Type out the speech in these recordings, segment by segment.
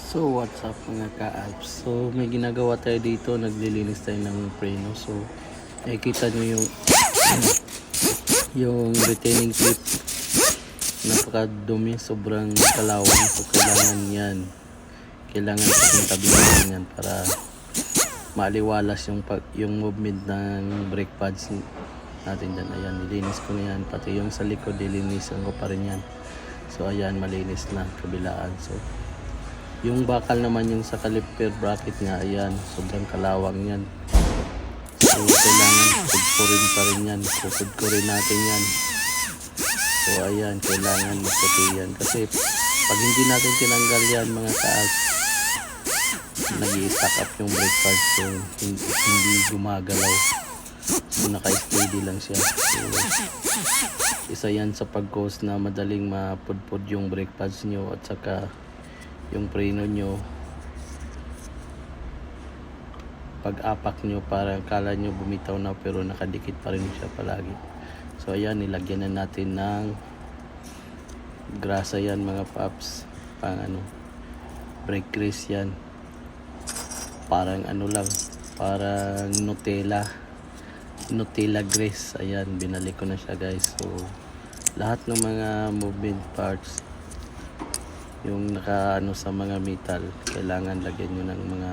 So what's up mga ka-alps? So may ginagawa tayo dito, naglilinis tayo ng preno. So nakikita nyo yung yung retaining clip, napakadumi, sobrang kalawang. So kailangan sa tabihan yan para maaliwalas yung movement ng brake pads natin dyan. Ayan, nilinis ko na yan, pati yung sa likod nilinisan ko pa rin yan. So ayan, malinis na kabilaan. So yung bakal naman yung sa caliper bracket nga, ayan, sobrang kalawang yan. So kailangan pudpurin pa rin yan, pupudpurin natin yan. So ayan, kailangan maputi yan kasi pag hindi natin tinanggal yan mga ka-alps, nag-i-stack up yung brake pads, so hindi gumagalaw. So naka-steady lang siya. So isa yan sa pag-cause na madaling mapudpud yung brake pads nyo at saka yung preno nyo. Pag-apak nyo parang kala nyo bumitaw na pero nakadikit pa rin siya palagi. So ayan, nilagyan na natin ng grasa yan mga paps, pang brake grease yan, parang lang, parang Nutella grease. Ayan, binalik ko na siya guys. So lahat ng mga movement parts yung naka sa mga metal, kailangan lagyan nyo ng mga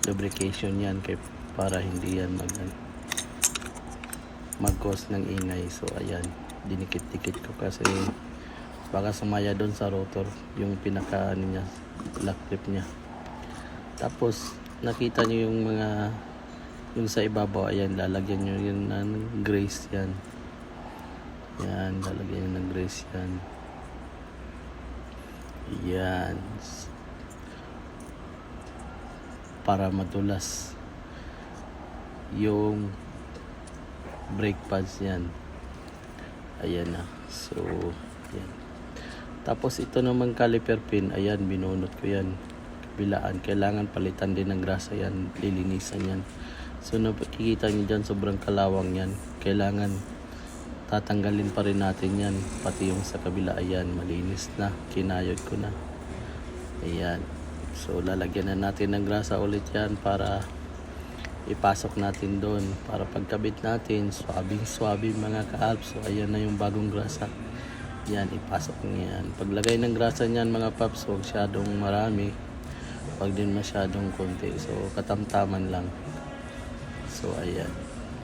lubrication yan para hindi yan mag-cause ng ingay. So ayan, dinikit-dikit ko kasi baka sumaya doon sa rotor yung pinaka niya, lock clip niya. Tapos nakita nyo yung sa ibabaw, ayan, lalagyan nyo yun ng grease yan. Yan, lalagyan nyo ng grease yan. Yan, para madulas yung brake pads yan. Ayan na. So yan. Tapos ito naman caliper pin, ayan, binunot ko yan kabilaan. Kailangan palitan din ng grasa yan, lilinisan yan. So nakikita nyo dyan, sobrang kalawang yan. Kailangan tatanggalin pa rin natin yan, pati yung sa kabila. Ayan, malinis na, kinayod ko na. Ayan, so lalagyan na natin ng grasa ulit yan para ipasok natin doon, para pagkabit natin swabing mga ka-alps. So ayan na yung bagong grasa. Yan, ipasok niya yan. Paglagay ng grasa niyan mga paps, huwag masyadong marami, huwag din masyadong konti. So katamtaman lang. So ayan,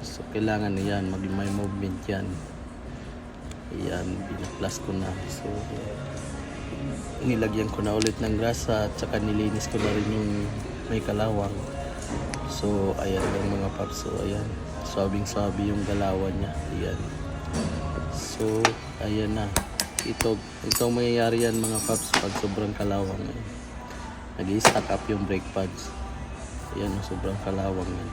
so kailangan na yan, may movement yan. Ayan, binaklas ko na. So nilagyan ko na ulit ng grasa at saka nilinis ko na rin yung may kalawang. So ayan lang mga paps. So ayan, swabing-swabi yung galawan niya. Ayan. So ayan na. Ito mangyayari yan mga paps pag sobrang kalawang. Nag-i-stack up yung brake pads. Ayan, sobrang kalawang yan.